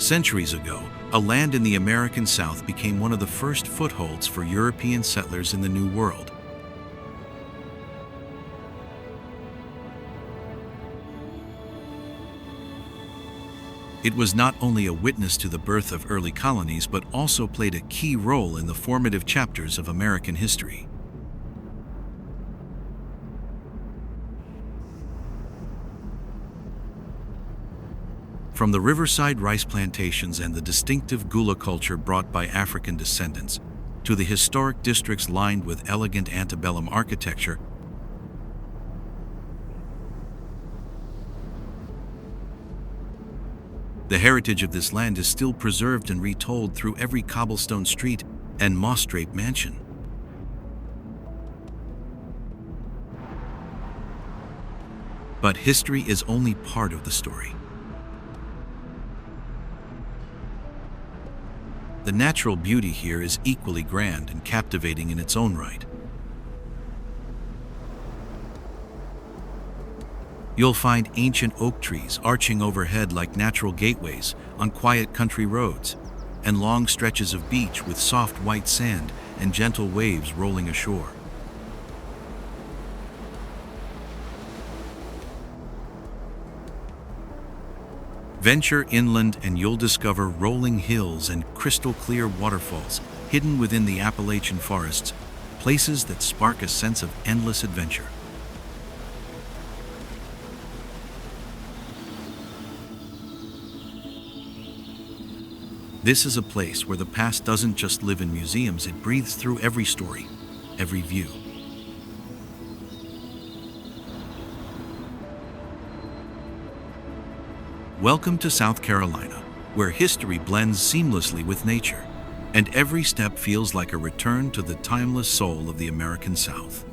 Centuries ago, a land in the American South became one of the first footholds for European settlers in the New World. It was not only a witness to the birth of early colonies, but also played a key role in the formative chapters of American history. From the riverside rice plantations and the distinctive gula culture brought by African descendants, to the historic districts lined with elegant antebellum architecture, the heritage of this land is still preserved and retold through every cobblestone street and moss-draped mansion. But history is only part of the story. The natural beauty here is equally grand and captivating in its own right. You'll find ancient oak trees arching overhead like natural gateways on quiet country roads, and long stretches of beach with soft white sand and gentle waves rolling ashore. Venture inland and you'll discover rolling hills and crystal-clear waterfalls hidden within the Appalachian forests, places that spark a sense of endless adventure. This is a place where the past doesn't just live in museums, it breathes through every story, every view. Welcome to South Carolina, where history blends seamlessly with nature, and every step feels like a return to the timeless soul of the American South.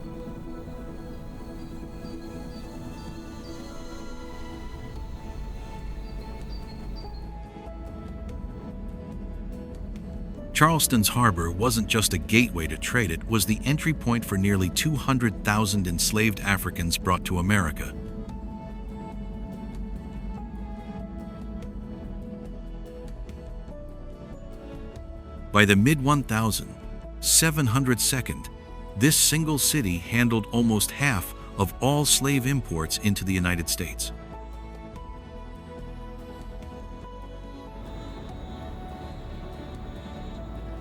Charleston's harbor wasn't just a gateway to trade, it was the entry point for nearly 200,000 enslaved Africans brought to America. By the mid-1700s, this single city handled almost half of all slave imports into the United States.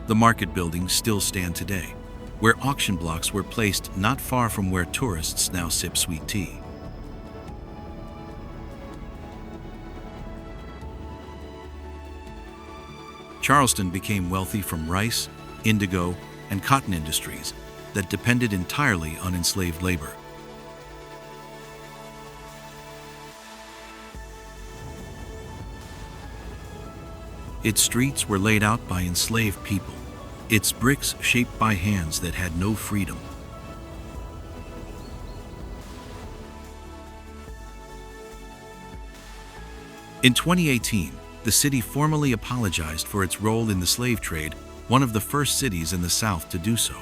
The market buildings still stand today, where auction blocks were placed not far from where tourists now sip sweet tea. Charleston became wealthy from rice, indigo, and cotton industries that depended entirely on enslaved labor. Its streets were laid out by enslaved people, its bricks shaped by hands that had no freedom. In 2018, the city formally apologized for its role in the slave trade, one of the first cities in the South to do so.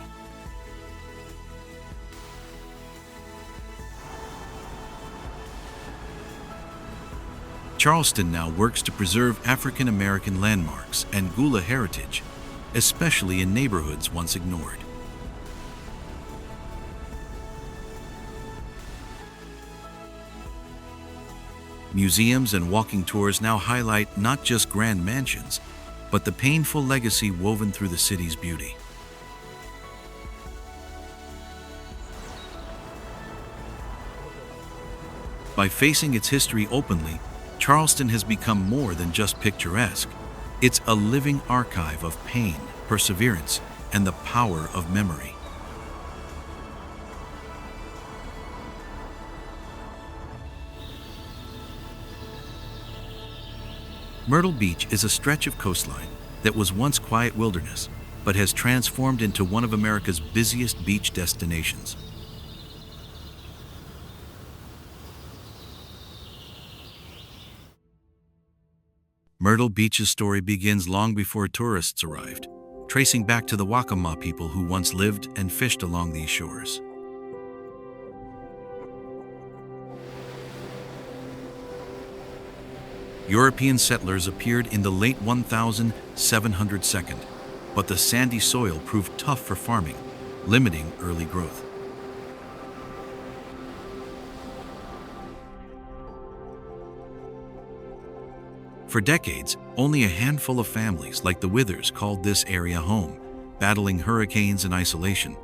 Charleston now works to preserve African American landmarks and Gula heritage, especially in neighborhoods once ignored. Museums and walking tours now highlight not just grand mansions, but the painful legacy woven through the city's beauty. By facing its history openly, Charleston has become more than just picturesque. It's a living archive of pain, perseverance, and the power of memory. Myrtle Beach is a stretch of coastline that was once quiet wilderness, but has transformed into one of America's busiest beach destinations. Myrtle Beach's story begins long before tourists arrived, tracing back to the Waccamaw people who once lived and fished along these shores. European settlers appeared in the late 1700s, but the sandy soil proved tough for farming, limiting early growth. For decades, only a handful of families like the Withers called this area home, battling hurricanes and isolation.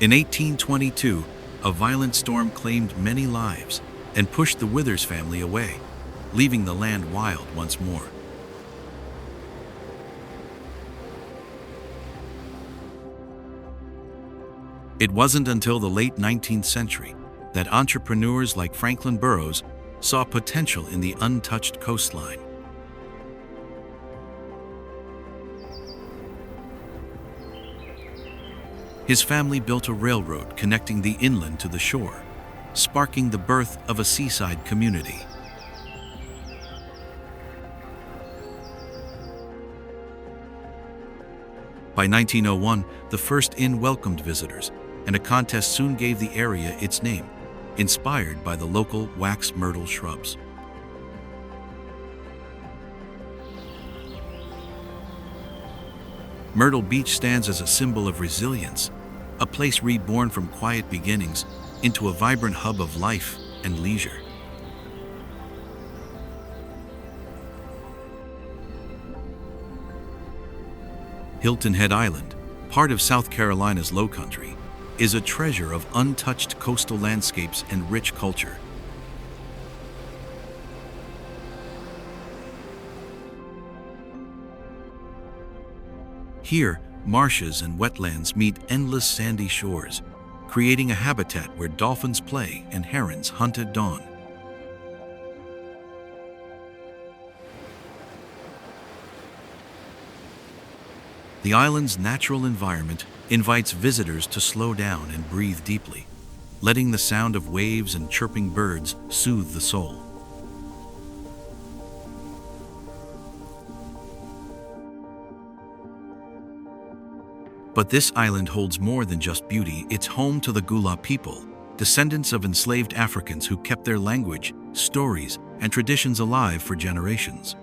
In 1822, a violent storm claimed many lives and pushed the Withers family away, leaving the land wild once more. It wasn't until the late 19th century that entrepreneurs like Franklin Burroughs saw potential in the untouched coastline. His family built a railroad connecting the inland to the shore, sparking the birth of a seaside community. By 1901, the first inn welcomed visitors, and a contest soon gave the area its name, inspired by the local wax myrtle shrubs. Myrtle Beach stands as a symbol of resilience, a place reborn from quiet beginnings into a vibrant hub of life and leisure. Hilton Head Island, part of South Carolina's Lowcountry, is a treasure of untouched coastal landscapes and rich culture. Here, marshes and wetlands meet endless sandy shores, creating a habitat where dolphins play and herons hunt at dawn. The island's natural environment invites visitors to slow down and breathe deeply, letting the sound of waves and chirping birds soothe the soul. But this island holds more than just beauty. It's home to the Gula people, descendants of enslaved Africans who kept their language, stories, and traditions alive for generations.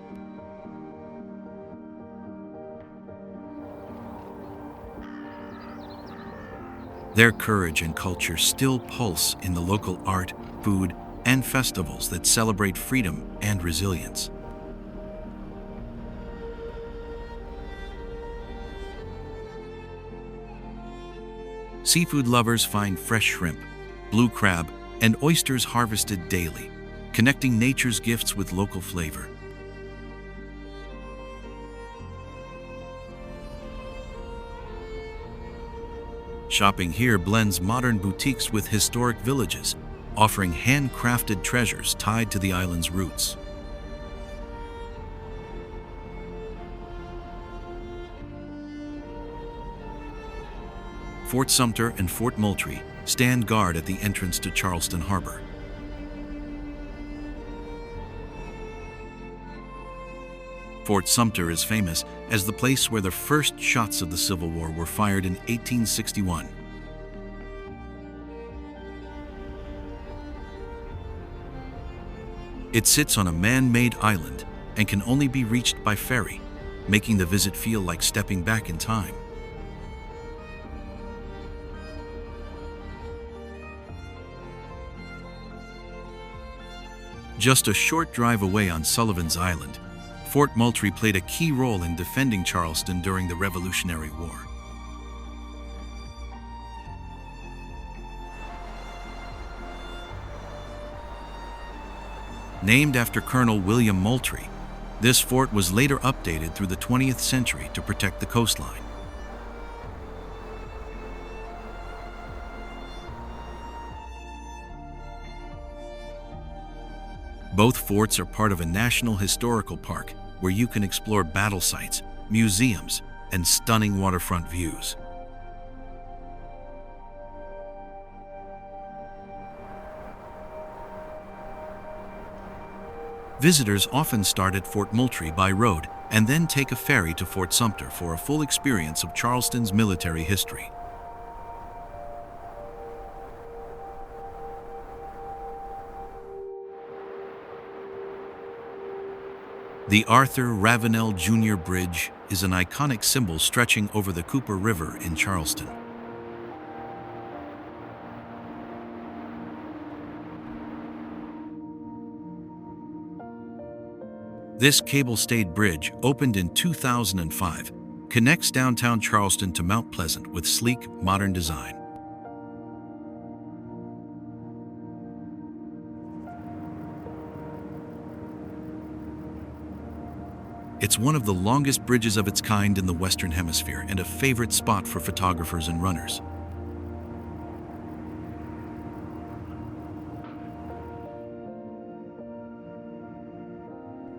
Their courage and culture still pulse in the local art, food, and festivals that celebrate freedom and resilience. Seafood lovers find fresh shrimp, blue crab, and oysters harvested daily, connecting nature's gifts with local flavor. Shopping here blends modern boutiques with historic villages, offering handcrafted treasures tied to the island's roots. Fort Sumter and Fort Moultrie stand guard at the entrance to Charleston Harbor. Fort Sumter is famous as the place where the first shots of the Civil War were fired in 1861. It sits on a man-made island and can only be reached by ferry, making the visit feel like stepping back in time. Just a short drive away on Sullivan's Island, Fort Moultrie played a key role in defending Charleston during the Revolutionary War. Named after Colonel William Moultrie, this fort was later updated through the 20th century to protect the coastline. Both forts are part of a national historical park where you can explore battle sites, museums, and stunning waterfront views. Visitors often start at Fort Moultrie by road and then take a ferry to Fort Sumter for a full experience of Charleston's military history. The Arthur Ravenel Jr. Bridge is an iconic symbol stretching over the Cooper River in Charleston. This cable-stayed bridge, opened in 2005, connects downtown Charleston to Mount Pleasant with sleek, modern design. It's one of the longest bridges of its kind in the Western Hemisphere and a favorite spot for photographers and runners.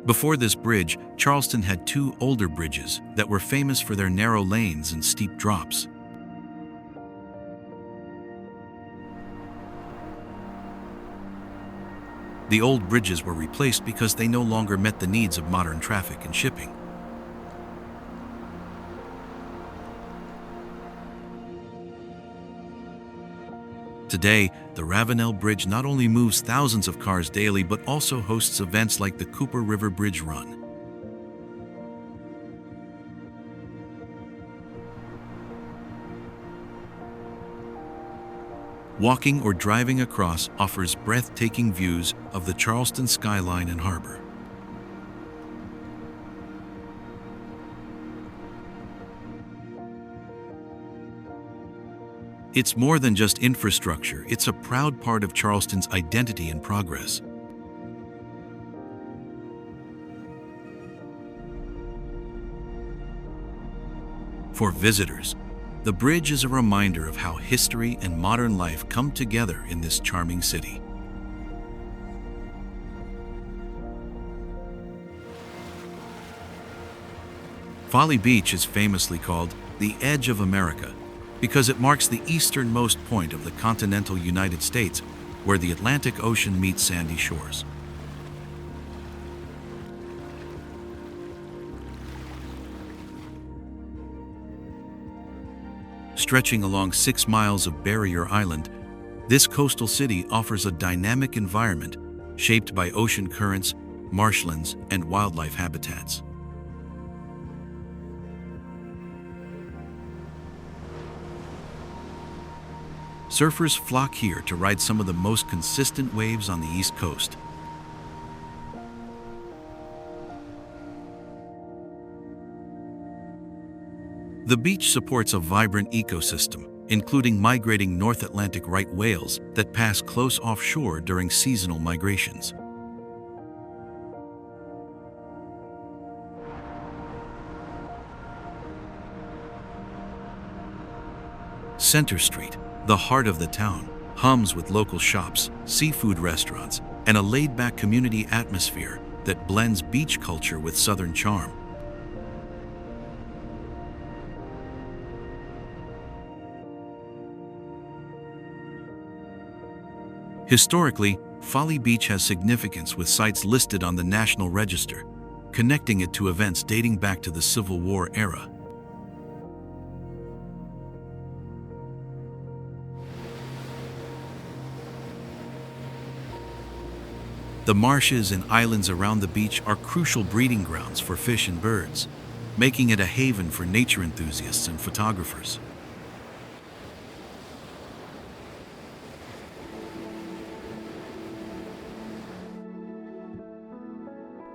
Before this bridge, Charleston had two older bridges that were famous for their narrow lanes and steep drops. The old bridges were replaced because they no longer met the needs of modern traffic and shipping. Today, the Ravenel Bridge not only moves thousands of cars daily but also hosts events like the Cooper River Bridge Run. Walking or driving across offers breathtaking views of the Charleston skyline and harbor. It's more than just infrastructure, it's a proud part of Charleston's identity and progress. For visitors, the bridge is a reminder of how history and modern life come together in this charming city. Folly Beach is famously called the Edge of America because it marks the easternmost point of the continental United States, where the Atlantic Ocean meets sandy shores. Stretching along 6 miles of Barrier Island, this coastal city offers a dynamic environment shaped by ocean currents, marshlands, and wildlife habitats. Surfers flock here to ride some of the most consistent waves on the East Coast. The beach supports a vibrant ecosystem, including migrating North Atlantic right whales that pass close offshore during seasonal migrations. Center Street, the heart of the town, hums with local shops, seafood restaurants, and a laid-back community atmosphere that blends beach culture with southern charm. Historically, Folly Beach has significance with sites listed on the National Register, connecting it to events dating back to the Civil War era. The marshes and islands around the beach are crucial breeding grounds for fish and birds, making it a haven for nature enthusiasts and photographers.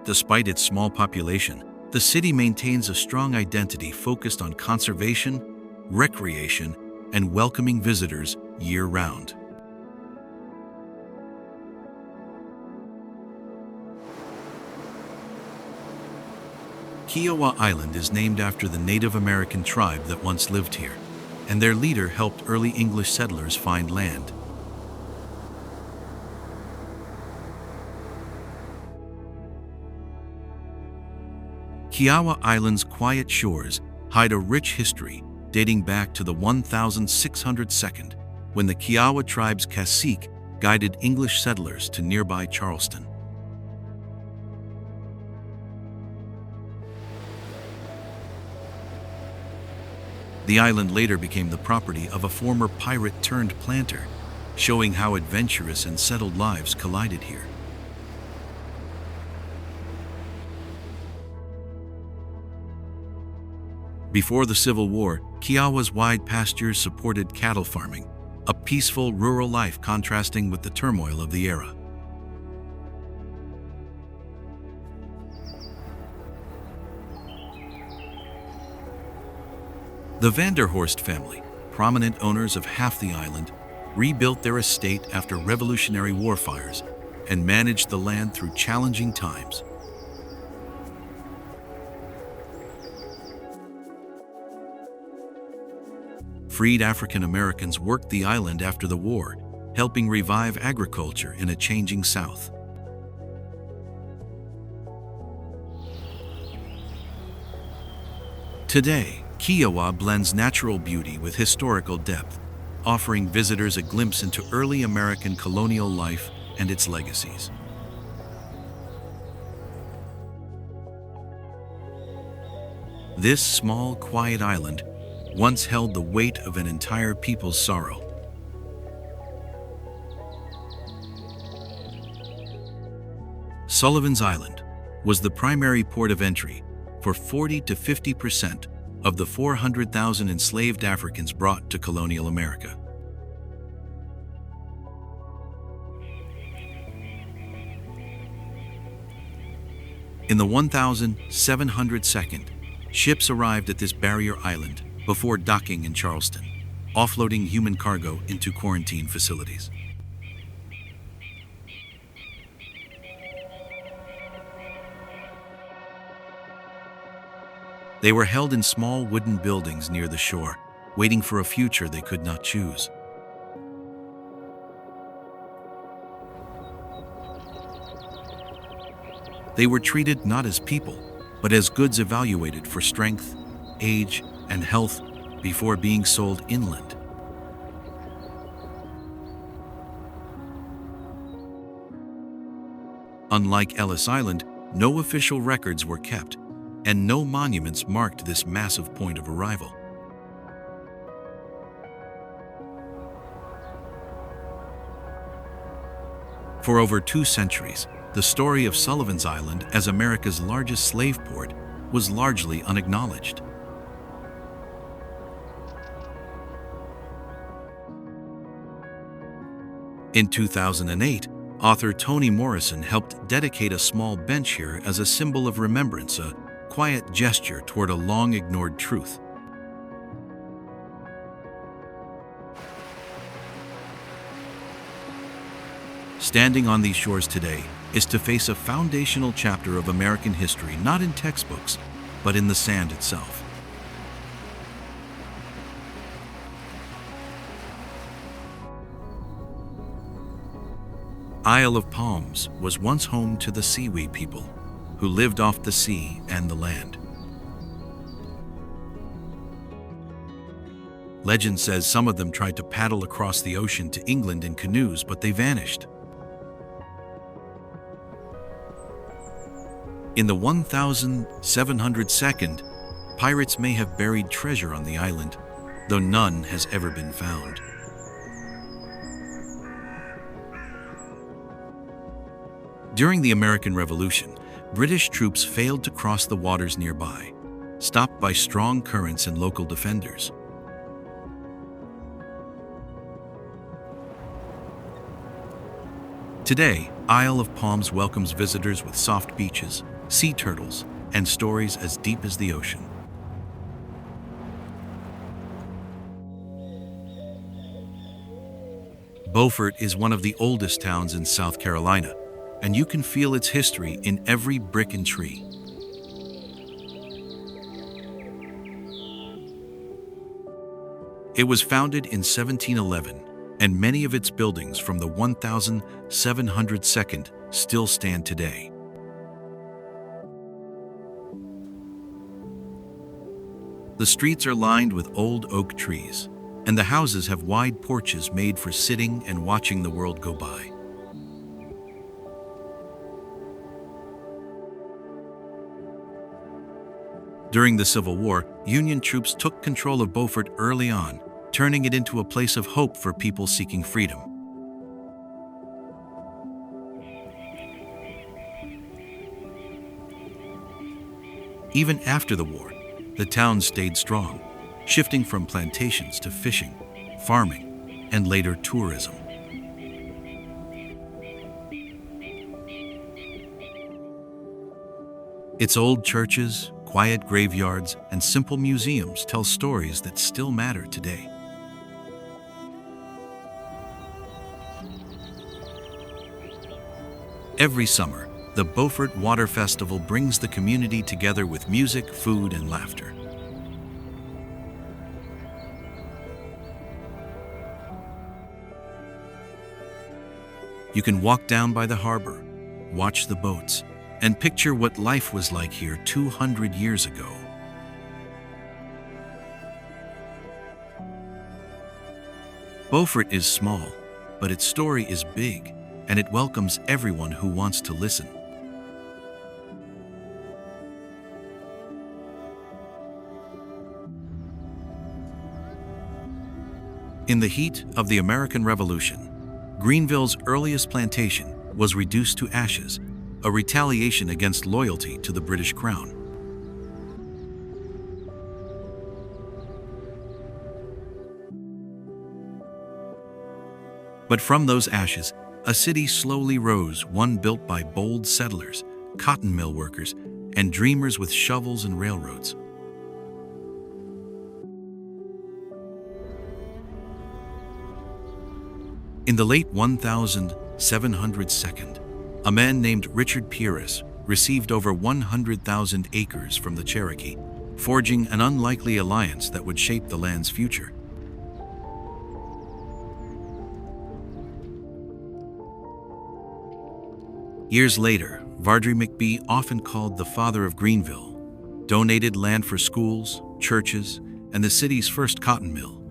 Despite its small population, the city maintains a strong identity focused on conservation, recreation, and welcoming visitors year-round. Kiowa Island is named after the Native American tribe that once lived here, and their leader helped early English settlers find land. Kiowa Island's quiet shores hide a rich history dating back to the 1602, when the Kiowa tribe's cacique guided English settlers to nearby Charleston. The island later became the property of a former pirate-turned-planter, showing how adventurous and settled lives collided here. Before the Civil War, Kiowa's wide pastures supported cattle farming, a peaceful rural life contrasting with the turmoil of the era. The Vanderhorst family, prominent owners of half the island, rebuilt their estate after Revolutionary War fires and managed the land through challenging times. Freed African Americans worked the island after the war, helping revive agriculture in a changing South. Today, Kiowa blends natural beauty with historical depth, offering visitors a glimpse into early American colonial life and its legacies. This small, quiet island once held the weight of an entire people's sorrow. Sullivan's Island was the primary port of entry for 40 to 50% of the 400,000 enslaved Africans brought to colonial America. In the 1702nd, ships arrived at this barrier island before docking in Charleston, offloading human cargo into quarantine facilities. They were held in small wooden buildings near the shore, waiting for a future they could not choose. They were treated not as people, but as goods evaluated for strength, age, and health before being sold inland. Unlike Ellis Island, no official records were kept, and no monuments marked this massive point of arrival. For over 2 centuries, the story of Sullivan's Island as America's largest slave port was largely unacknowledged. In 2008, author Toni Morrison helped dedicate a small bench here as a symbol of remembrance, a quiet gesture toward a long-ignored truth. Standing on these shores today is to face a foundational chapter of American history, not in textbooks, but in the sand itself. Isle of Palms was once home to the seaweed people, who lived off the sea and the land. Legend says some of them tried to paddle across the ocean to England in canoes, but they vanished. In the 1702nd, pirates may have buried treasure on the island, though none has ever been found. During the American Revolution, British troops failed to cross the waters nearby, stopped by strong currents and local defenders. Today, Isle of Palms welcomes visitors with soft beaches, sea turtles, and stories as deep as the ocean. Beaufort is one of the oldest towns in South Carolina, and you can feel its history in every brick and tree. It was founded in 1711, and many of its buildings from the 1702nd still stand today. The streets are lined with old oak trees, and the houses have wide porches made for sitting and watching the world go by. During the Civil War, Union troops took control of Beaufort early on, turning it into a place of hope for people seeking freedom. Even after the war, the town stayed strong, shifting from plantations to fishing, farming, and later tourism. Its old churches, quiet graveyards, and simple museums tell stories that still matter today. Every summer, the Beaufort Water Festival brings the community together with music, food, and laughter. You can walk down by the harbor, watch the boats, and picture what life was like here 200 years ago. Beaufort is small, but its story is big, and it welcomes everyone who wants to listen. In the heat of the American Revolution, Greenville's earliest plantation was reduced to ashes, a retaliation against loyalty to the British Crown. But from those ashes, a city slowly rose, one built by bold settlers, cotton mill workers, and dreamers with shovels and railroads. In the late 1702, a man named Richard Pieris received over 100,000 acres from the Cherokee, forging an unlikely alliance that would shape the land's future. Years later, Vardry McBee, often called the father of Greenville, donated land for schools, churches, and the city's first cotton mill,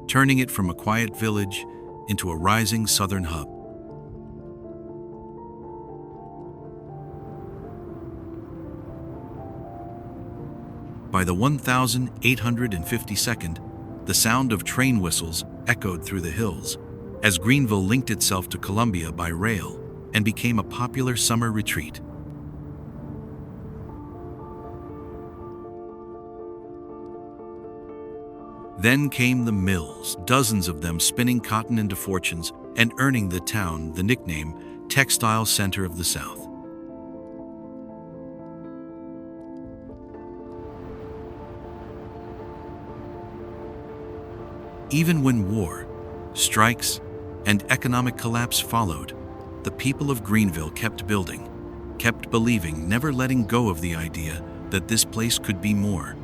turning it from a quiet village into a rising southern hub. By the 1852nd, the sound of train whistles echoed through the hills as Greenville linked itself to Columbia by rail and became a popular summer retreat. Then came the mills, dozens of them spinning cotton into fortunes and earning the town the nickname Textile Center of the South. Even when war, strikes, and economic collapse followed, the people of Greenville kept building, kept believing, never letting go of the idea that this place could be more.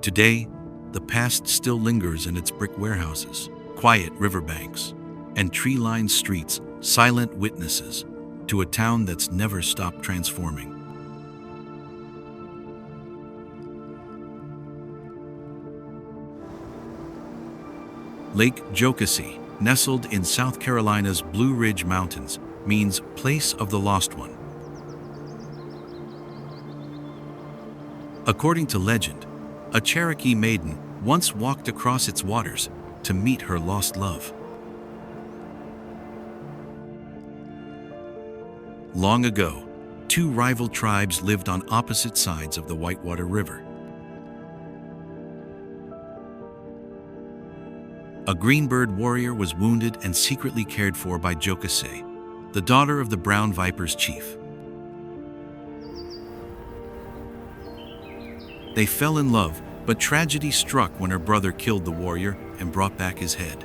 Today, the past still lingers in its brick warehouses, quiet riverbanks, and tree-lined streets, silent witnesses to a town that's never stopped transforming. Lake Jocassee, nestled in South Carolina's Blue Ridge Mountains, means place of the lost one. According to legend, a Cherokee maiden once walked across its waters to meet her lost love. Long ago, two rival tribes lived on opposite sides of the Whitewater River. A Greenbird warrior was wounded and secretly cared for by Jocassee, the daughter of the Brown Viper's chief. They fell in love, but tragedy struck when her brother killed the warrior and brought back his head.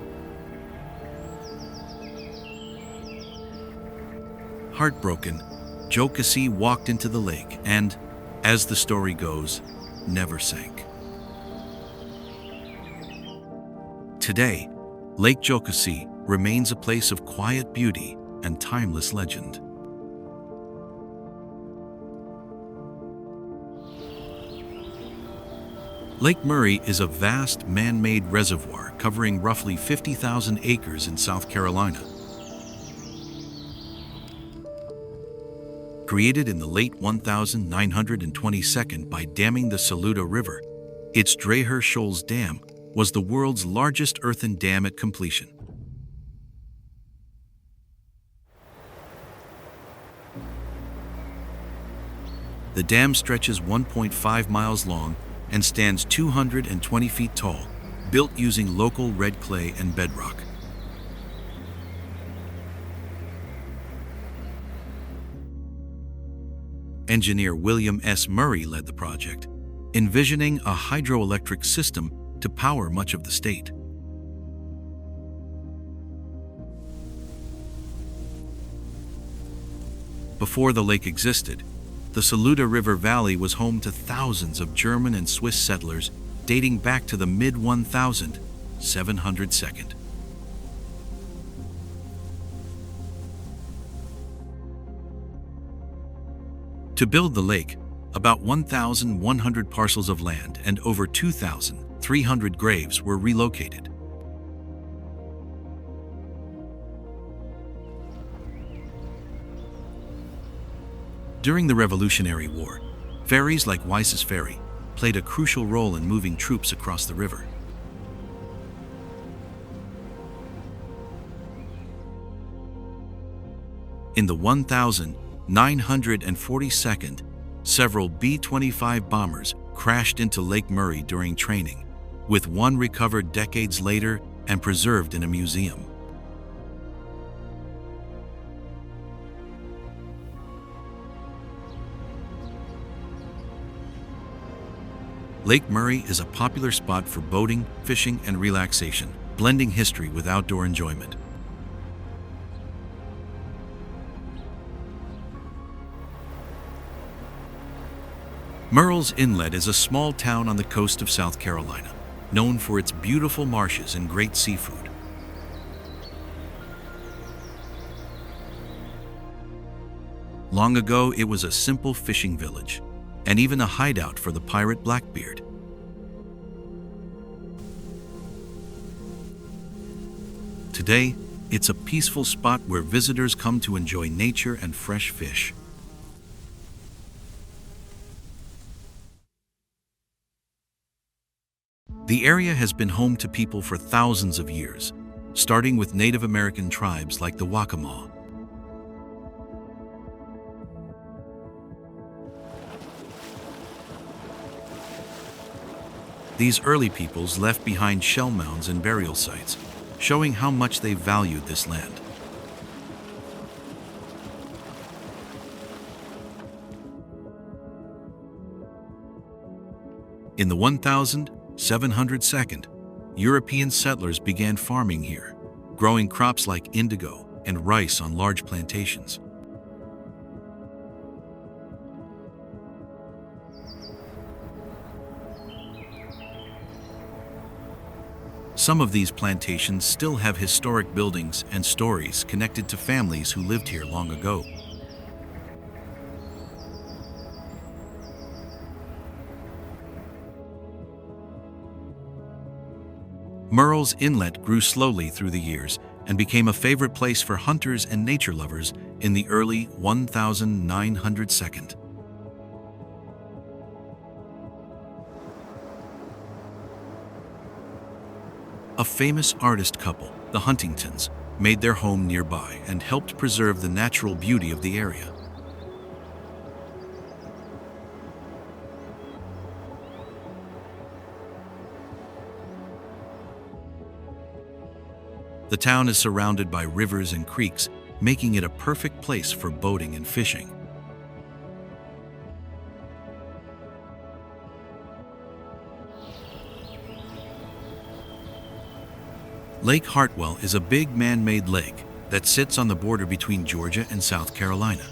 Heartbroken, Jocassee walked into the lake and, as the story goes, never sank. Today, Lake Jocassee remains a place of quiet beauty and timeless legend. Lake Murray is a vast man-made reservoir covering roughly 50,000 acres in South Carolina. Created in the late 1922 by damming the Saluda River, its Dreher Shoals Dam was the world's largest earthen dam at completion. The dam stretches 1.5 miles long and stands 220 feet tall, built using local red clay and bedrock. Engineer William S. Murray led the project, envisioning a hydroelectric system to power much of the state. Before the lake existed, the Saluda River Valley was home to thousands of German and Swiss settlers dating back to the mid-1700s. To build the lake, about 1,100 parcels of land and over 2,300 graves were relocated. During the Revolutionary War, ferries like Weiss's Ferry played a crucial role in moving troops across the river. In the 1942nd, several B-25 bombers crashed into Lake Murray during training, with one recovered decades later and preserved in a museum. Lake Murray is a popular spot for boating, fishing, and relaxation, blending history with outdoor enjoyment. Murrells Inlet is a small town on the coast of South Carolina, known for its beautiful marshes and great seafood. Long ago, it was a simple fishing village, and even a hideout for the pirate Blackbeard. Today, it's a peaceful spot where visitors come to enjoy nature and fresh fish. The area has been home to people for thousands of years, starting with Native American tribes like the Waccamaw. These early peoples left behind shell mounds and burial sites, showing how much they valued this land. In the 1700s, European settlers began farming here, growing crops like indigo and rice on large plantations. Some of these plantations still have historic buildings and stories connected to families who lived here long ago. Murrells Inlet grew slowly through the years and became a favorite place for hunters and nature lovers in the early 1900s. A famous artist couple, the Huntingtons, made their home nearby and helped preserve the natural beauty of the area. The town is surrounded by rivers and creeks, making it a perfect place for boating and fishing. Lake Hartwell is a big man-made lake that sits on the border between Georgia and South Carolina.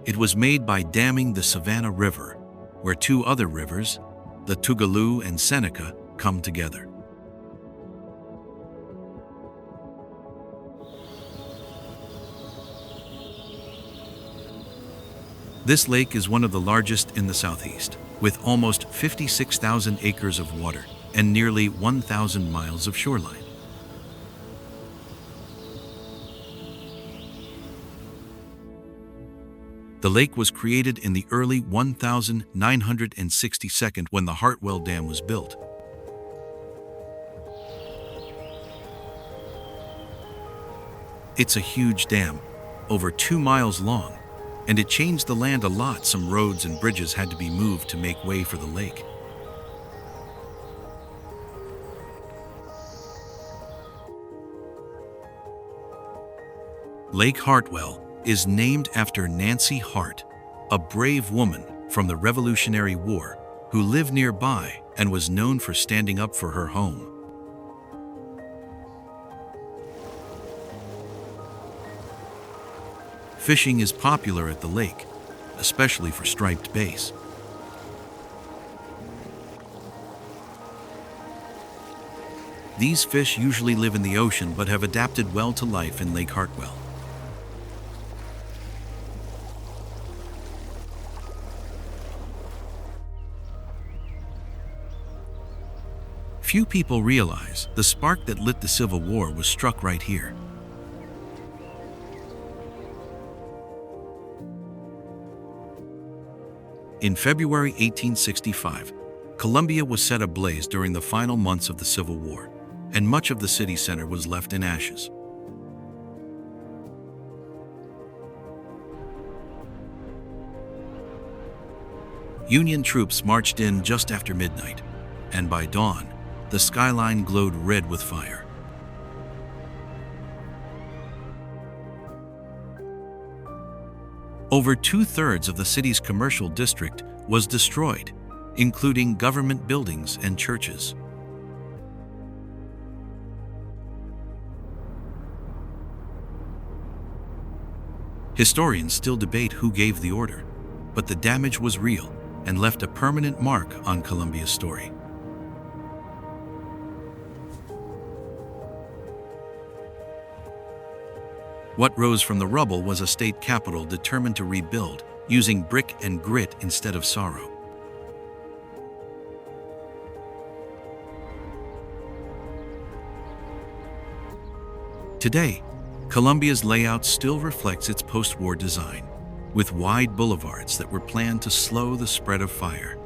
It was made by damming the Savannah River, where two other rivers, the Tougaloo and Seneca, come together. This lake is one of the largest in the Southeast, with almost 56,000 acres of water and nearly 1,000 miles of shoreline. The lake was created in the early 1962 when the Hartwell Dam was built. It's a huge dam, over 2 miles long, and it changed the land a lot. Some roads and bridges had to be moved to make way for the lake. Lake Hartwell is named after Nancy Hart, a brave woman from the Revolutionary War who lived nearby and was known for standing up for her home. Fishing is popular at the lake, especially for striped bass. These fish usually live in the ocean but have adapted well to life in Lake Hartwell. Few people realize the spark that lit the Civil War was struck right here. In February 1865, Columbia was set ablaze during the final months of the Civil War, and much of the city center was left in ashes. Union troops marched in just after midnight, and by dawn, the skyline glowed red with fire. Over 2/3 of the city's commercial district was destroyed, including government buildings and churches. Historians still debate who gave the order, but the damage was real and left a permanent mark on Columbia's story. What rose from the rubble was a state capital determined to rebuild, using brick and grit instead of sorrow. Today, Columbia's layout still reflects its post-war design, with wide boulevards that were planned to slow the spread of fire.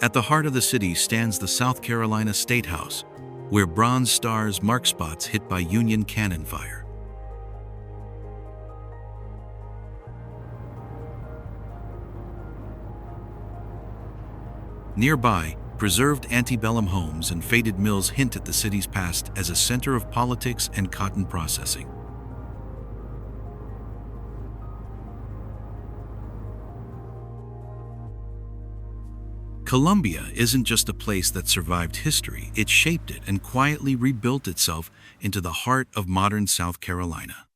At the heart of the city stands the South Carolina State House, where bronze stars mark spots hit by Union cannon fire. Nearby, preserved antebellum homes and faded mills hint at the city's past as a center of politics and cotton processing. Columbia isn't just a place that survived history, it shaped it and quietly rebuilt itself into the heart of modern South Carolina.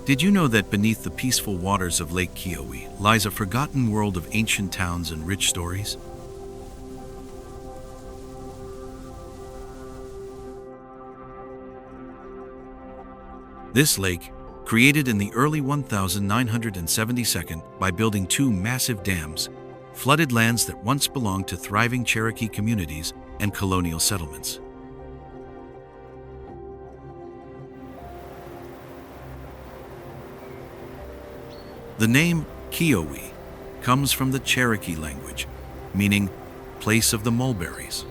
Did you know that beneath the peaceful waters of Lake Keowee lies a forgotten world of ancient towns and rich stories? This lake, created in the early 1972 by building 2 massive dams, flooded lands that once belonged to thriving Cherokee communities and colonial settlements. The name Keowee comes from the Cherokee language, meaning place of the mulberries.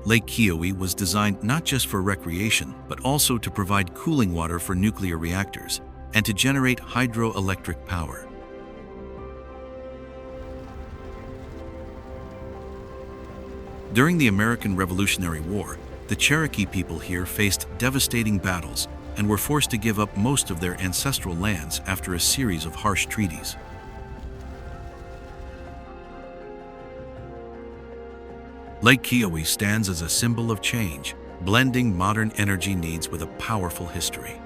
Lake Keowee was designed not just for recreation, but also to provide cooling water for nuclear reactors and to generate hydroelectric power. During the American Revolutionary War, the Cherokee people here faced devastating battles and were forced to give up most of their ancestral lands after a series of harsh treaties. Lake Keowee stands as a symbol of change, blending modern energy needs with a powerful history.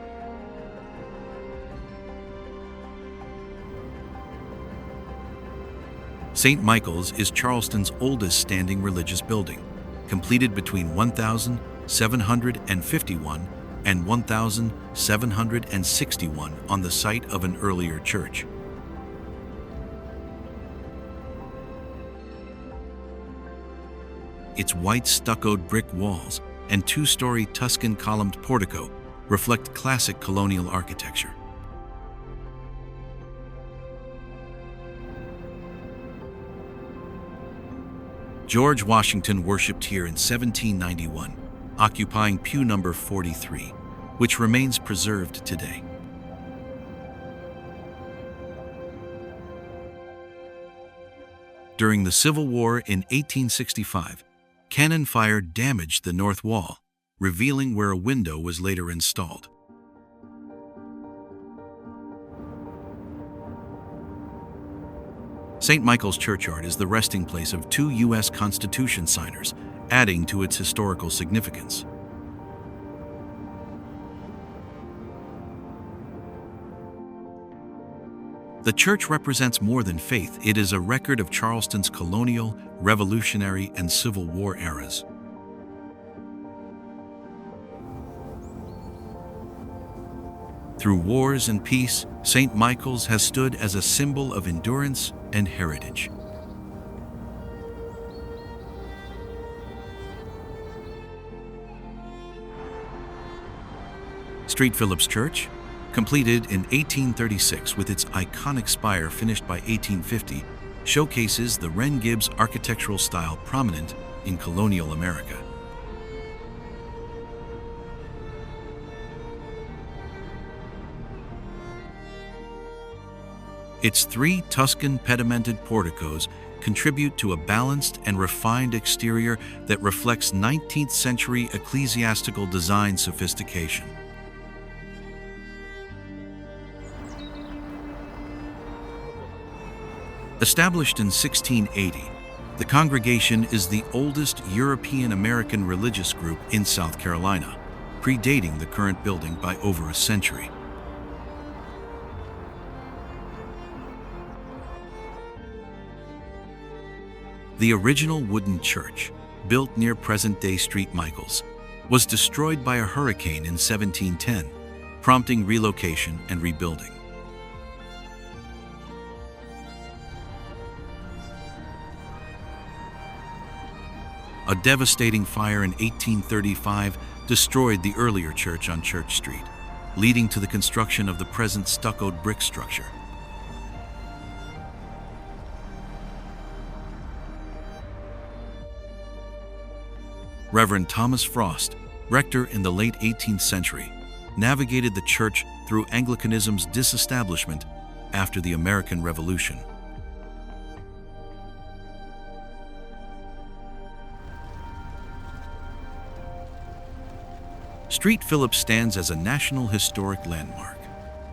St. Michael's is Charleston's oldest standing religious building, completed between 1751 and 1761 on the site of an earlier church. its white stuccoed brick walls and two-story Tuscan columned portico reflect classic colonial architecture. George Washington worshipped here in 1791, occupying pew number 43, which remains preserved today. During the Civil War in 1865, cannon fire damaged the north wall, revealing where a window was later installed. St. Michael's Churchyard is the resting place of two U.S. Constitution signers, adding to its historical significance. The church represents more than faith. It is a record of Charleston's colonial, Revolutionary, and Civil War eras. Through wars and peace, St. Michael's has stood as a symbol of endurance and heritage. St. Philip's Church, completed in 1836 with its iconic spire finished by 1850, showcases the Wren-Gibbs architectural style prominent in colonial America. Its three Tuscan pedimented porticos contribute to a balanced and refined exterior that reflects 19th century ecclesiastical design sophistication. Established in 1680, the congregation is the oldest European American religious group in South Carolina, predating the current building by over a century. The original wooden church, built near present-day St. Michael's, was destroyed by a hurricane in 1710, prompting relocation and rebuilding. A devastating fire in 1835 destroyed the earlier church on Church Street, leading to the construction of the present stuccoed brick structure. Reverend Thomas Frost, rector in the late 18th century, navigated the church through Anglicanism's disestablishment after the American Revolution. St. Philip stands as a National Historic Landmark,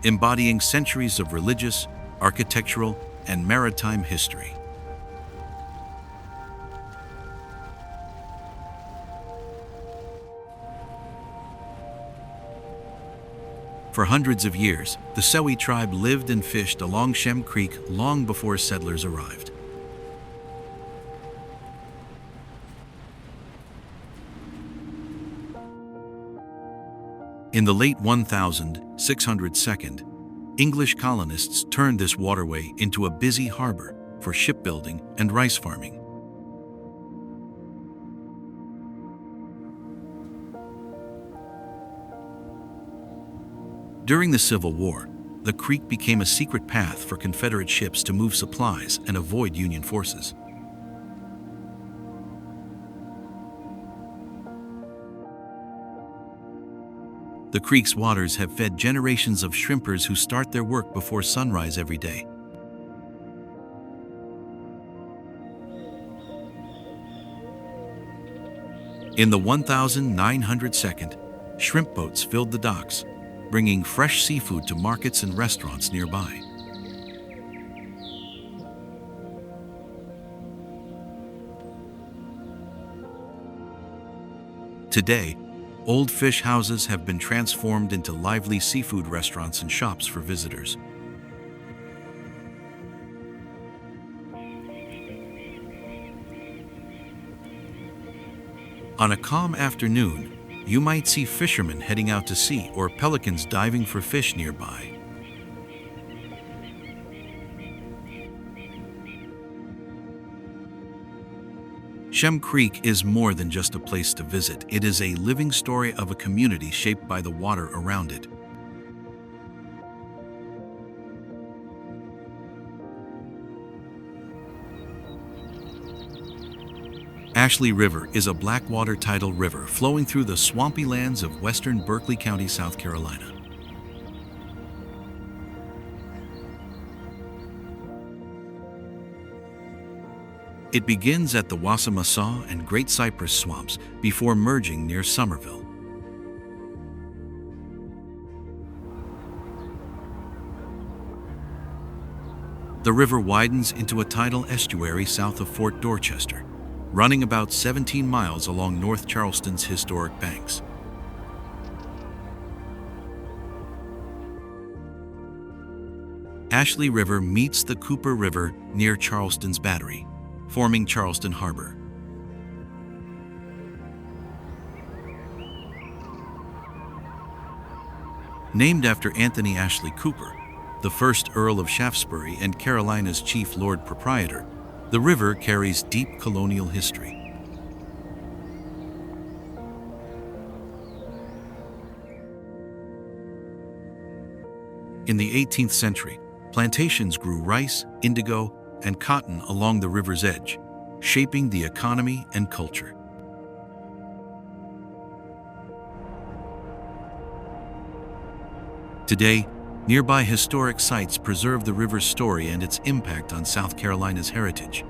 embodying centuries of religious, architectural, and maritime history. For hundreds of years, the Sewi tribe lived and fished along Shem Creek long before settlers arrived. In the late 1602, English colonists turned this waterway into a busy harbor for shipbuilding and rice farming. During the Civil War, the creek became a secret path for Confederate ships to move supplies and avoid Union forces. The creek's waters have fed generations of shrimpers who start their work before sunrise every day. In the 1902, shrimp boats filled the docks, bringing fresh seafood to markets and restaurants nearby. Today, old fish houses have been transformed into lively seafood restaurants and shops for visitors. On a calm afternoon, you might see fishermen heading out to sea or pelicans diving for fish nearby. Shem Creek is more than just a place to visit. It is a living story of a community shaped by the water around it. Ashley River is a blackwater tidal river flowing through the swampy lands of western Berkeley County, South Carolina. It begins at the Wassamasaw and Great Cypress swamps before merging near Somerville. The river widens into a tidal estuary south of Fort Dorchester, running about 17 miles along North Charleston's historic banks. Ashley River meets the Cooper River near Charleston's Battery, forming Charleston Harbor. Named after Anthony Ashley Cooper, the first Earl of Shaftesbury and Carolina's chief Lord Proprietor, the river carries deep colonial history. In the 18th century, plantations grew rice, indigo, and cotton along the river's edge, shaping the economy and culture. Today, nearby historic sites preserve the river's story and its impact on South Carolina's heritage.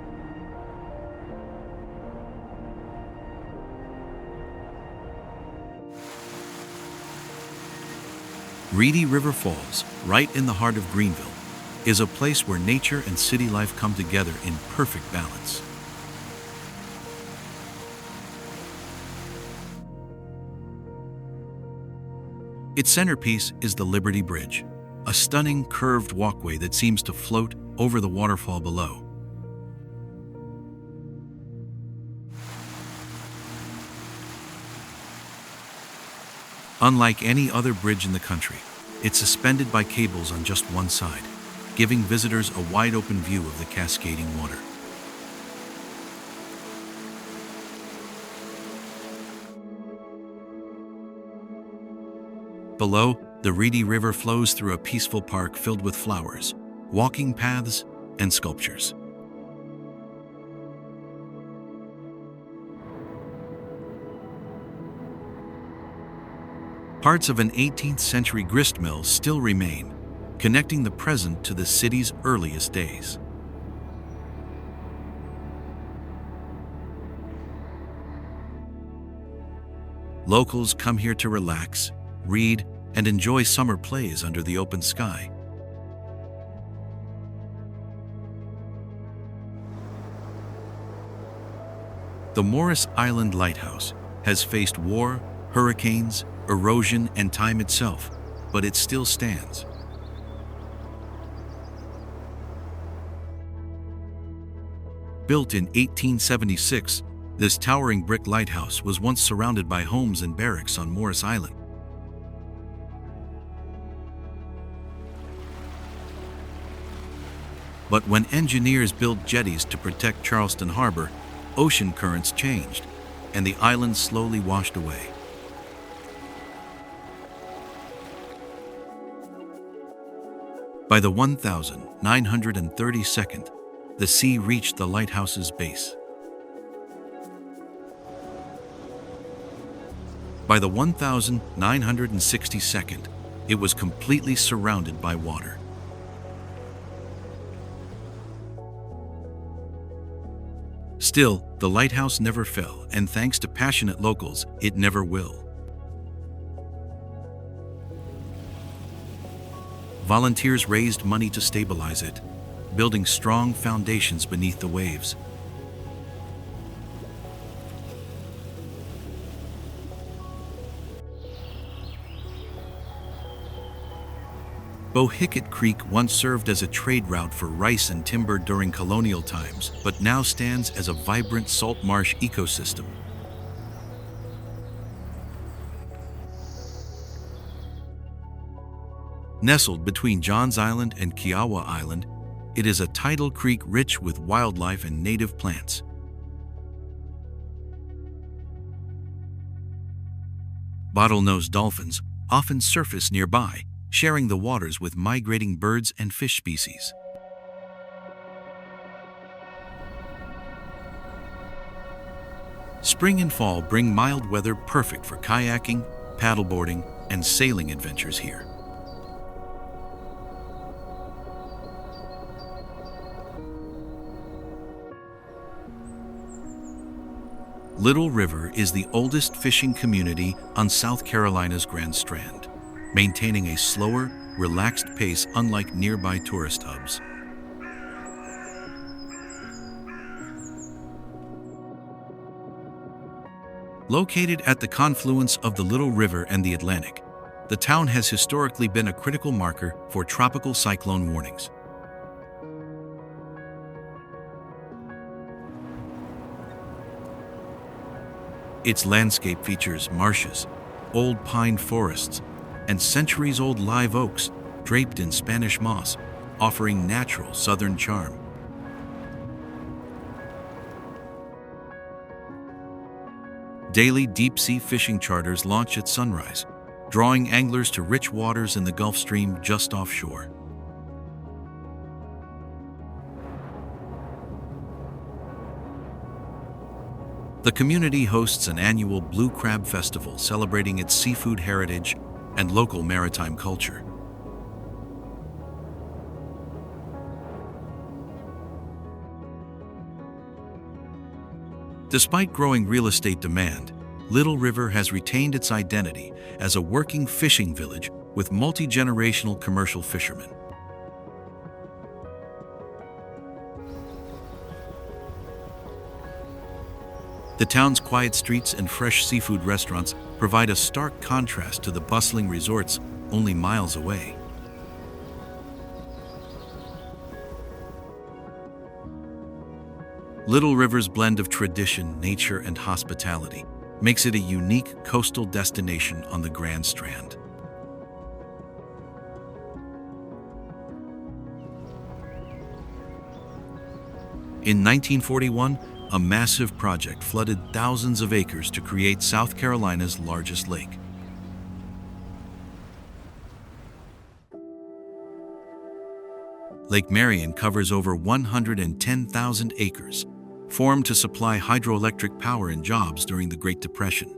Reedy River Falls, right in the heart of Greenville, is a place where nature and city life come together in perfect balance. Its centerpiece is the Liberty Bridge, a stunning curved walkway that seems to float over the waterfall below. Unlike any other bridge in the country, it's suspended by cables on just one side, giving visitors a wide-open view of the cascading water. Below, the Reedy River flows through a peaceful park filled with flowers, walking paths, and sculptures. Parts of an 18th century grist mill still remain, connecting the present to the city's earliest days. Locals come here to relax, read, and enjoy summer plays under the open sky. The Morris Island Lighthouse has faced war, hurricanes, erosion, and time itself, but it still stands. Built in 1876, this towering brick lighthouse was once surrounded by homes and barracks on Morris Island. But when engineers built jetties to protect Charleston Harbor, ocean currents changed, and the island slowly washed away. By the 1932nd, the sea reached the lighthouse's base. By the 1962nd, it was completely surrounded by water. Still, the lighthouse never fell, and thanks to passionate locals, it never will. Volunteers raised money to stabilize it, building strong foundations beneath the waves. Bohicket Creek once served as a trade route for rice and timber during colonial times, but now stands as a vibrant salt marsh ecosystem. Nestled between Johns Island and Kiowa Island, it is a tidal creek rich with wildlife and native plants. Bottlenose dolphins often surface nearby, sharing the waters with migrating birds and fish species. Spring and fall bring mild weather perfect for kayaking, paddleboarding, and sailing adventures here. Little River is the oldest fishing community on South Carolina's Grand Strand, maintaining a slower, relaxed pace unlike nearby tourist hubs. Located at the confluence of the Little River and the Atlantic, the town has historically been a critical marker for tropical cyclone warnings. Its landscape features marshes, old pine forests, and centuries-old live oaks draped in Spanish moss, offering natural southern charm. Daily deep-sea fishing charters launch at sunrise, drawing anglers to rich waters in the Gulf Stream just offshore. The community hosts an annual Blue Crab Festival celebrating its seafood heritage and local maritime culture. Despite growing real estate demand, Little River has retained its identity as a working fishing village with multi-generational commercial fishermen. The town's quiet streets and fresh seafood restaurants provide a stark contrast to the bustling resorts only miles away. Little River's blend of tradition, nature, and hospitality makes it a unique coastal destination on the Grand Strand. In 1941, a massive project flooded thousands of acres to create South Carolina's largest lake. Lake Marion covers over 110,000 acres, formed to supply hydroelectric power and jobs during the Great Depression.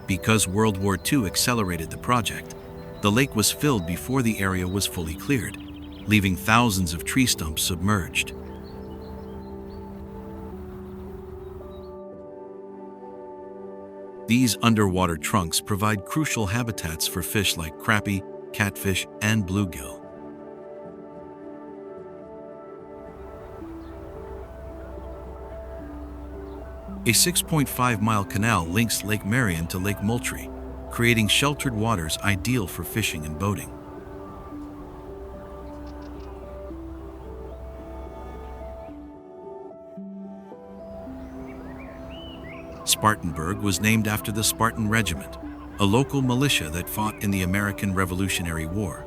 Because World War II accelerated the project, the lake was filled before the area was fully cleared, leaving thousands of tree stumps submerged. These underwater trunks provide crucial habitats for fish like crappie, catfish, and bluegill. A 6.5-mile canal links Lake Marion to Lake Moultrie, creating sheltered waters ideal for fishing and boating. Spartanburg was named after the Spartan Regiment, a local militia that fought in the American Revolutionary War.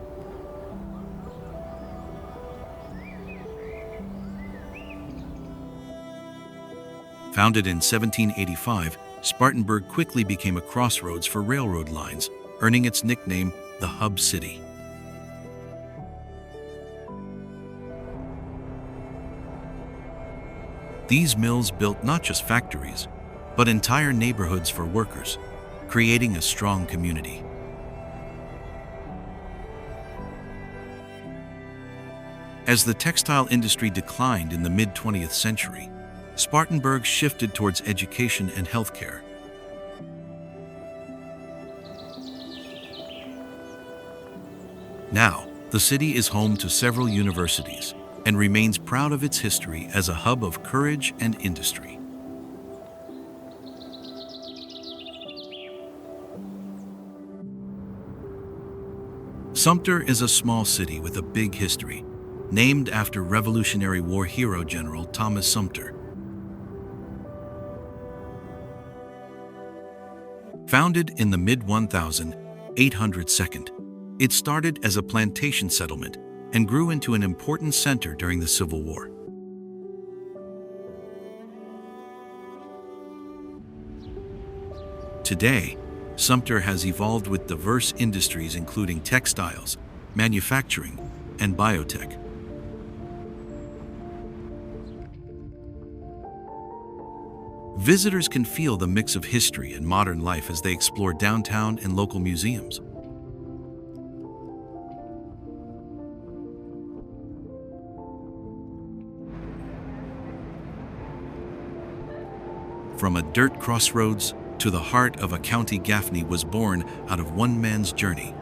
Founded in 1785, Spartanburg quickly became a crossroads for railroad lines, earning its nickname the Hub City. These mills built not just factories, but entire neighborhoods for workers, creating a strong community. As the textile industry declined in the mid-20th century, Spartanburg shifted towards education and healthcare. Now, the city is home to several universities and remains proud of its history as a hub of courage and industry. Sumter is a small city with a big history, named after Revolutionary War hero General Thomas Sumter. Founded in the mid-1800s, it started as a plantation settlement and grew into an important center during the Civil War. Today, Sumter has evolved with diverse industries including textiles, manufacturing, and biotech. Visitors can feel the mix of history and modern life as they explore downtown and local museums. From a dirt crossroads to the heart of a county, Gaffney was born out of one man's journey.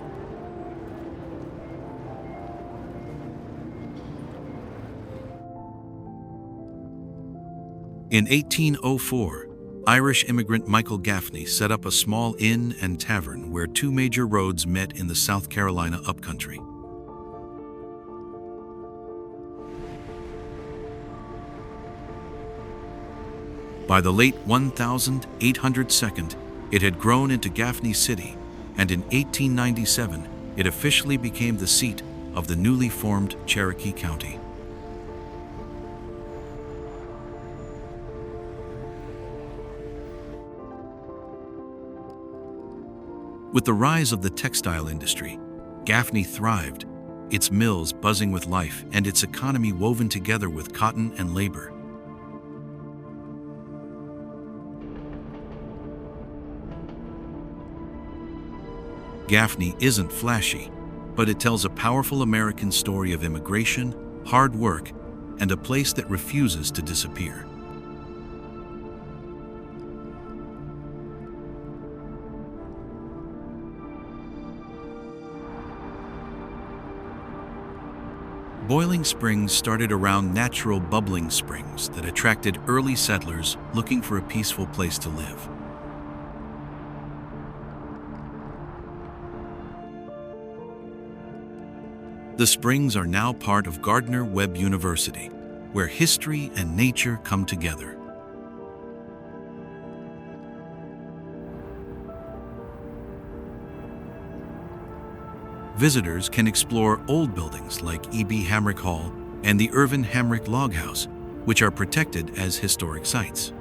In 1804, Irish immigrant Michael Gaffney set up a small inn and tavern where two major roads met in the South Carolina upcountry. By the late 1802, it had grown into Gaffney City, and in 1897, it officially became the seat of the newly formed Cherokee County. With the rise of the textile industry, Gaffney thrived, its mills buzzing with life and its economy woven together with cotton and labor. Gaffney isn't flashy, but it tells a powerful American story of immigration, hard work, and a place that refuses to disappear. Boiling Springs started around natural bubbling springs that attracted early settlers looking for a peaceful place to live. The springs are now part of Gardner-Webb University, where history and nature come together. Visitors can explore old buildings like E.B. Hamrick Hall and the Irvin Hamrick Log House, which are protected as historic sites.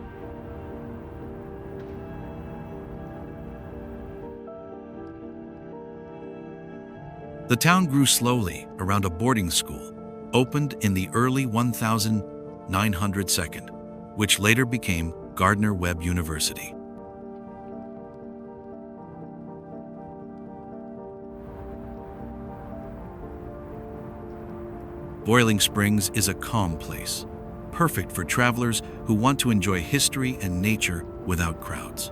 The town grew slowly around a boarding school, opened in the early 1902, which later became Gardner-Webb University. Boiling Springs is a calm place, perfect for travelers who want to enjoy history and nature without crowds.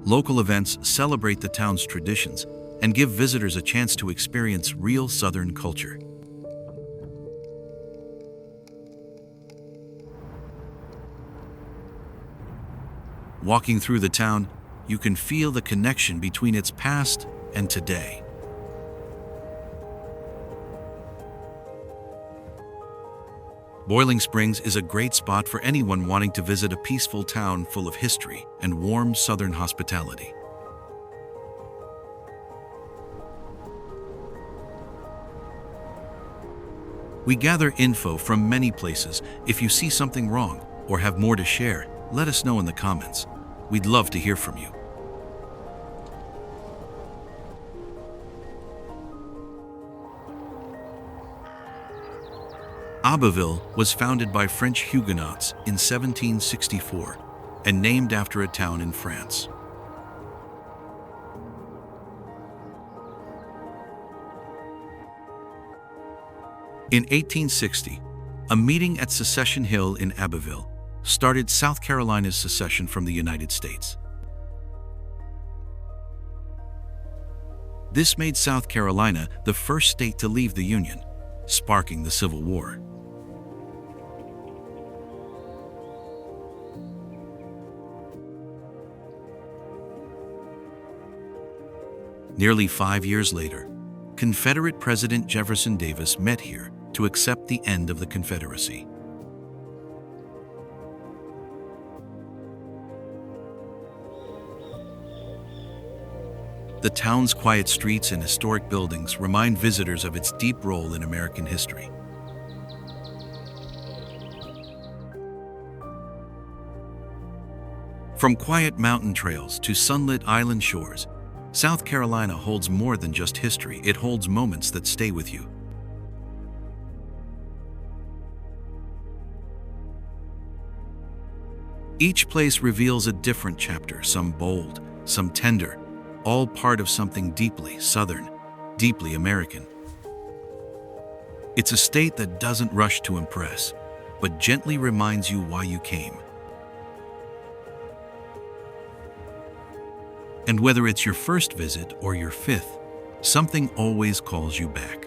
Local events celebrate the town's traditions and give visitors a chance to experience real Southern culture. Walking through the town, you can feel the connection between its past and today. Boiling Springs is a great spot for anyone wanting to visit a peaceful town full of history and warm Southern hospitality. We gather info from many places. If you see something wrong or have more to share, let us know in the comments. We'd love to hear from you. Abbeville was founded by French Huguenots in 1764 and named after a town in France. In 1860, a meeting at Secession Hill in Abbeville started South Carolina's secession from the United States. This made South Carolina the first state to leave the Union, sparking the Civil War. Nearly 5 years later, Confederate President Jefferson Davis met here to accept the end of the Confederacy. The town's quiet streets and historic buildings remind visitors of its deep role in American history. From quiet mountain trails to sunlit island shores, South Carolina holds more than just history, it holds moments that stay with you. Each place reveals a different chapter, some bold, some tender, all part of something deeply Southern, deeply American. It's a state that doesn't rush to impress, but gently reminds you why you came. And whether it's your first visit or your fifth, something always calls you back.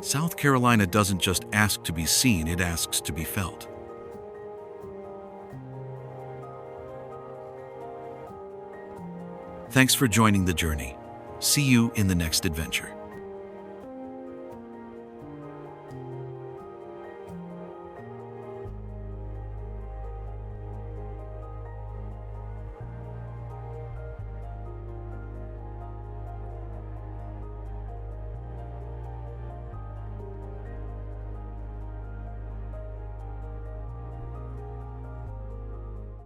South Carolina doesn't just ask to be seen, it asks to be felt. Thanks for joining the journey. See you in the next adventure.